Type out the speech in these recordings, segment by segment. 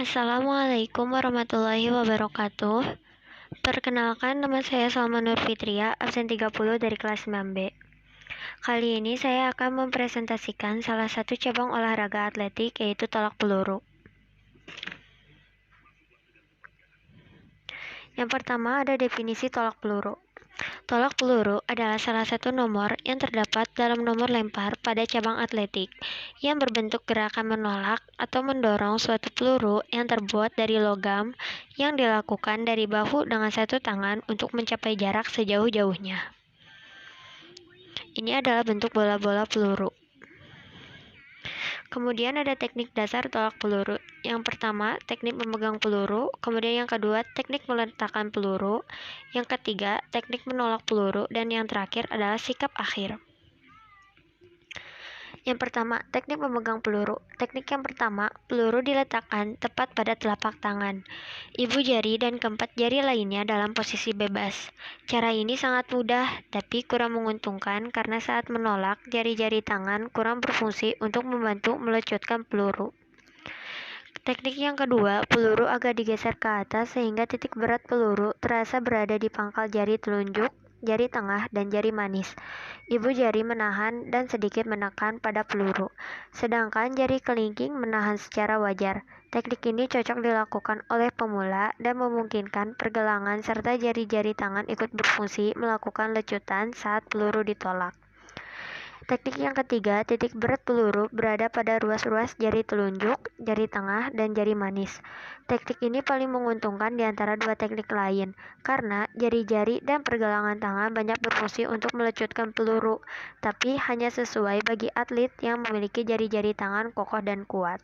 Assalamualaikum warahmatullahi wabarakatuh. Perkenalkan, nama saya Salma Nur Fitria, absen 30 dari kelas 9B. Kali ini saya akan mempresentasikan salah satu cabang olahraga atletik, yaitu tolak peluru. Yang pertama ada definisi tolak peluru. Tolak peluru adalah salah satu nomor yang terdapat dalam nomor lempar pada cabang atletik yang berbentuk gerakan menolak atau mendorong suatu peluru yang terbuat dari logam yang dilakukan dari bahu dengan satu tangan untuk mencapai jarak sejauh-jauhnya. Ini adalah bentuk bola-bola peluru. Kemudian ada teknik dasar tolak peluru. Yang pertama, teknik memegang peluru. Kemudian yang kedua, teknik meletakkan peluru. Yang ketiga, teknik menolak peluru. Dan yang terakhir adalah sikap akhir. Yang pertama, teknik memegang peluru. Teknik yang pertama, peluru diletakkan tepat pada telapak tangan. Ibu jari dan keempat jari lainnya dalam posisi bebas. Cara ini sangat mudah, tapi kurang menguntungkan karena saat menolak, jari-jari tangan kurang berfungsi untuk membantu melecutkan peluru. Teknik yang kedua, peluru agak digeser ke atas sehingga titik berat peluru terasa berada di pangkal jari telunjuk, jari tengah, dan jari manis. Ibu jari menahan dan sedikit menekan pada peluru, sedangkan jari kelingking menahan secara wajar. Teknik ini cocok dilakukan oleh pemula dan memungkinkan pergelangan serta jari-jari tangan ikut berfungsi melakukan lecutan saat peluru ditolak. Teknik yang ketiga, titik berat peluru berada pada ruas-ruas jari telunjuk, jari tengah, dan jari manis. Teknik ini paling menguntungkan di antara dua teknik lain, karena jari-jari dan pergelangan tangan banyak berfungsi untuk melecutkan peluru, tapi hanya sesuai bagi atlet yang memiliki jari-jari tangan kokoh dan kuat.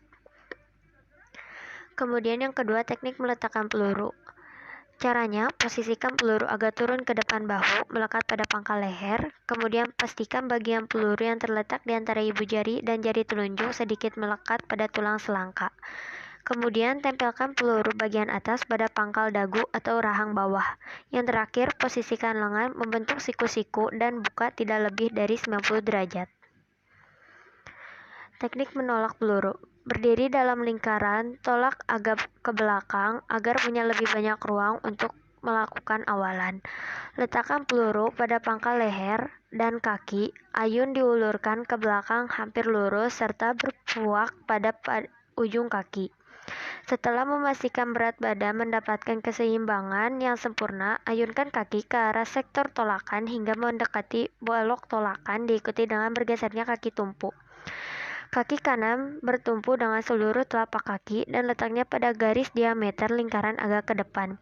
Kemudian yang kedua, teknik meletakkan peluru. Caranya, posisikan peluru agak turun ke depan bahu, melekat pada pangkal leher, kemudian pastikan bagian peluru yang terletak di antara ibu jari dan jari telunjuk sedikit melekat pada tulang selangka. Kemudian tempelkan peluru bagian atas pada pangkal dagu atau rahang bawah. Yang terakhir, posisikan lengan membentuk siku-siku dan buka tidak lebih dari 90 derajat. Teknik menolak peluru. Berdiri dalam lingkaran, tolak agak ke belakang agar punya lebih banyak ruang untuk melakukan awalan. Letakkan peluru pada pangkal leher dan kaki, ayun diulurkan ke belakang hampir lurus serta berpuak pada ujung kaki. Setelah memastikan berat badan mendapatkan keseimbangan yang sempurna, ayunkan kaki ke arah sektor tolakan hingga mendekati balok tolakan, diikuti dengan bergesernya kaki tumpu. Kaki kanan bertumpu dengan seluruh telapak kaki dan letaknya pada garis diameter lingkaran agak ke depan.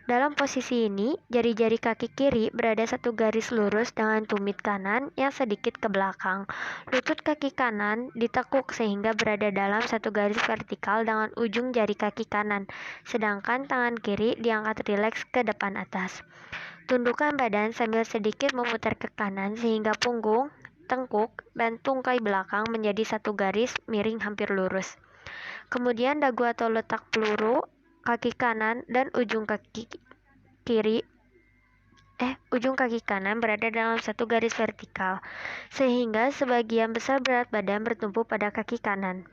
Dalam posisi ini, jari-jari kaki kiri berada satu garis lurus dengan tumit kanan yang sedikit ke belakang. Lutut kaki kanan ditekuk sehingga berada dalam satu garis vertikal dengan ujung jari kaki kanan, sedangkan tangan kiri diangkat rileks ke depan atas. Tundukkan badan sambil sedikit memutar ke kanan sehingga punggung, tengkuk, dan tungkai belakang menjadi satu garis miring hampir lurus. Kemudian dagu atau letak peluru, kaki kanan dan ujung kaki kanan berada dalam satu garis vertikal, sehingga sebagian besar berat badan bertumpu pada kaki kanan.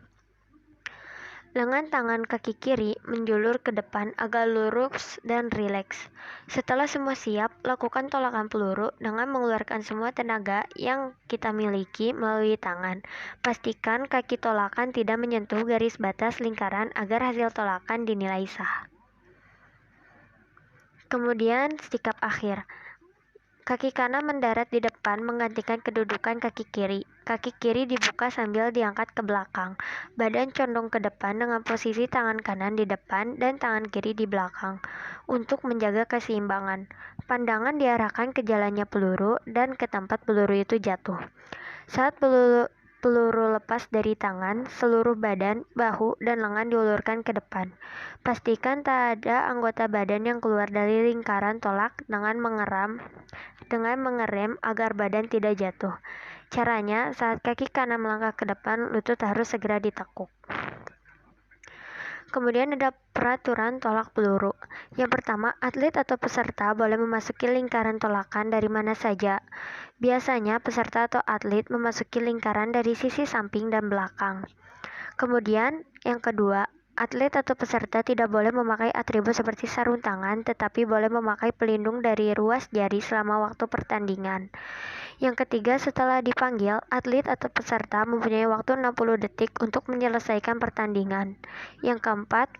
Lengan tangan kaki kiri menjulur ke depan agak lurus dan rileks. Setelah semua siap, lakukan tolakan peluru dengan mengeluarkan semua tenaga yang kita miliki melalui tangan. Pastikan kaki tolakan tidak menyentuh garis batas lingkaran agar hasil tolakan dinilai sah. Kemudian sikap akhir. Kaki kanan mendarat di depan menggantikan kedudukan kaki kiri. Kaki kiri dibuka sambil diangkat ke belakang. Badan condong ke depan dengan posisi tangan kanan di depan dan tangan kiri di belakang untuk menjaga keseimbangan. Pandangan diarahkan ke jalannya peluru dan ke tempat peluru itu jatuh. Saat peluru lepas dari tangan, seluruh badan, bahu, dan lengan diulurkan ke depan. Pastikan tak ada anggota badan yang keluar dari lingkaran tolak dengan mengerem agar badan tidak jatuh. Caranya, saat kaki kanan melangkah ke depan, lutut harus segera ditekuk. Kemudian ada peraturan tolak peluru. Yang pertama, atlet atau peserta boleh memasuki lingkaran tolakan dari mana saja. Biasanya, peserta atau atlet memasuki lingkaran dari sisi samping dan belakang. Kemudian, yang kedua, atlet atau peserta tidak boleh memakai atribut seperti sarung tangan, tetapi boleh memakai pelindung dari ruas jari selama waktu pertandingan. Yang ketiga, setelah dipanggil, atlet atau peserta mempunyai waktu 60 detik untuk menyelesaikan pertandingan. Yang keempat,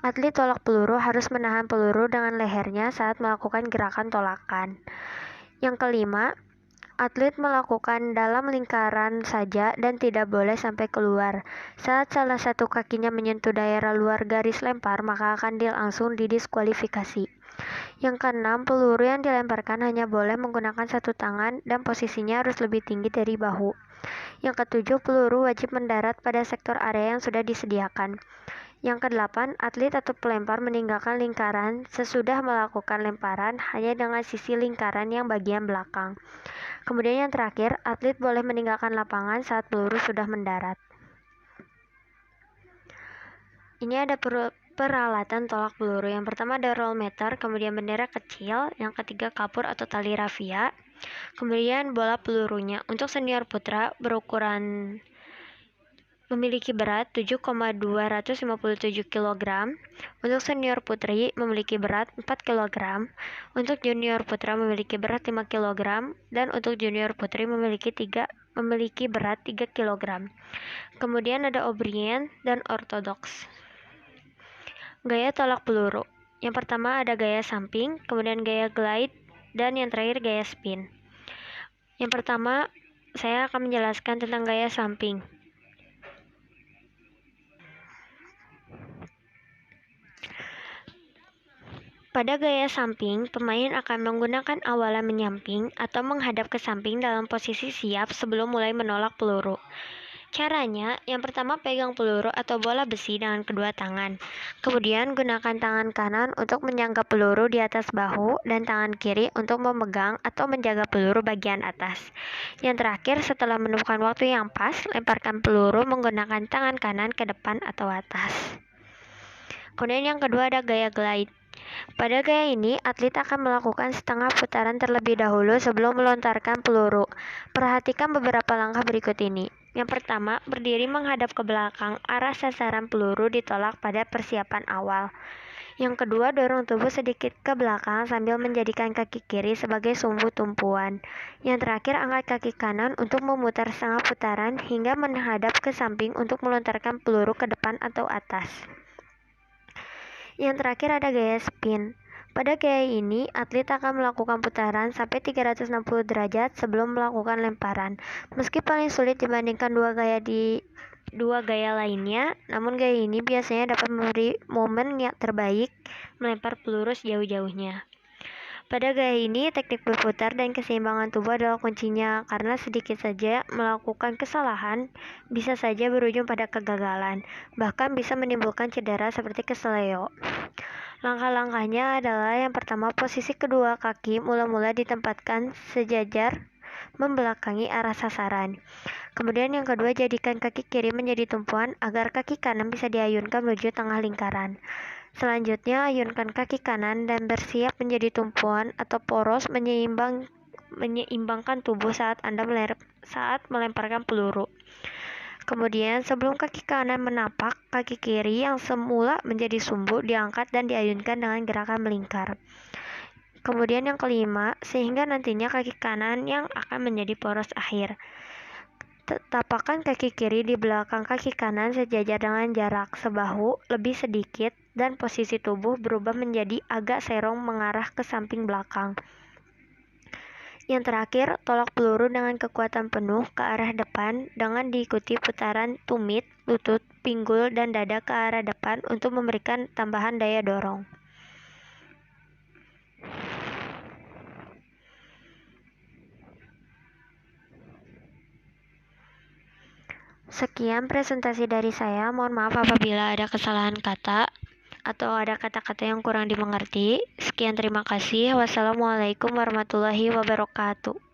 atlet tolak peluru harus menahan peluru dengan lehernya saat melakukan gerakan tolakan. Yang kelima, atlet melakukan dalam lingkaran saja dan tidak boleh sampai keluar. Saat salah satu kakinya menyentuh daerah luar garis lempar, maka akan langsung didiskualifikasi. Yang keenam, peluru yang dilemparkan hanya boleh menggunakan satu tangan dan posisinya harus lebih tinggi dari bahu. Yang ketujuh, peluru wajib mendarat pada sektor area yang sudah disediakan. Yang kedelapan, atlet atau pelempar meninggalkan lingkaran sesudah melakukan lemparan hanya dengan sisi lingkaran yang bagian belakang. Kemudian yang terakhir, atlet boleh meninggalkan lapangan saat peluru sudah mendarat. Ini ada peralatan tolak peluru. Yang pertama ada roll meter, kemudian bendera kecil, yang ketiga kapur atau tali rafia, kemudian bola pelurunya. Untuk senior putra berukuran memiliki berat 7,257 kg. Untuk senior putri memiliki berat 4 kg. Untuk junior putra memiliki berat 5 kg. Dan untuk junior putri memiliki berat 3 kg. Kemudian ada O'Brien dan ortodoks. Gaya tolak peluru. Yang pertama ada gaya samping, kemudian gaya glide, dan yang terakhir gaya spin. Yang pertama, saya akan menjelaskan tentang gaya samping. Pada gaya samping, pemain akan menggunakan awalan menyamping atau menghadap ke samping dalam posisi siap sebelum mulai menolak peluru. Caranya, yang pertama pegang peluru atau bola besi dengan kedua tangan. Kemudian gunakan tangan kanan untuk menyangga peluru di atas bahu dan tangan kiri untuk memegang atau menjaga peluru bagian atas. Yang terakhir, setelah menemukan waktu yang pas, lemparkan peluru menggunakan tangan kanan ke depan atau atas. Kemudian yang kedua ada gaya glide. Pada gaya ini, atlet akan melakukan setengah putaran terlebih dahulu sebelum melontarkan peluru. Perhatikan beberapa langkah berikut ini. Yang pertama, berdiri menghadap ke belakang, arah sasaran peluru ditolak pada persiapan awal. Yang kedua, dorong tubuh sedikit ke belakang sambil menjadikan kaki kiri sebagai sumbu tumpuan. Yang terakhir, angkat kaki kanan untuk memutar setengah putaran hingga menghadap ke samping untuk melontarkan peluru ke depan atau atas. Yang terakhir ada gaya spin. Pada gaya ini, atlet akan melakukan putaran sampai 360 derajat sebelum melakukan lemparan. Meski paling sulit dibandingkan dua gaya lainnya, namun gaya ini biasanya dapat memberi momen yang terbaik melempar peluru sejauh-jauhnya. Pada gaya ini, teknik berputar dan keseimbangan tubuh adalah kuncinya, karena sedikit saja melakukan kesalahan bisa saja berujung pada kegagalan, bahkan bisa menimbulkan cedera seperti kesleo. Langkah-langkahnya adalah yang pertama, posisi kedua kaki mula-mula ditempatkan sejajar membelakangi arah sasaran. Kemudian yang kedua, jadikan kaki kiri menjadi tumpuan agar kaki kanan bisa diayunkan menuju tengah lingkaran. Selanjutnya, ayunkan kaki kanan dan bersiap menjadi tumpuan atau poros menyeimbangkan tubuh saat Anda melemparkan peluru. Kemudian, sebelum kaki kanan menapak, kaki kiri yang semula menjadi sumbu diangkat dan diayunkan dengan gerakan melingkar. Kemudian yang kelima, sehingga nantinya kaki kanan yang akan menjadi poros akhir. Tapakkan kaki kiri di belakang kaki kanan sejajar dengan jarak sebahu lebih sedikit dan posisi tubuh berubah menjadi agak serong mengarah ke samping belakang. Yang terakhir, tolak peluru dengan kekuatan penuh ke arah depan dengan diikuti putaran tumit, lutut, pinggul, dan dada ke arah depan untuk memberikan tambahan daya dorong. Sekian presentasi dari saya. Mohon maaf apabila ada kesalahan kata atau ada kata-kata yang kurang dimengerti. Sekian, terima kasih. Wassalamualaikum warahmatullahi wabarakatuh.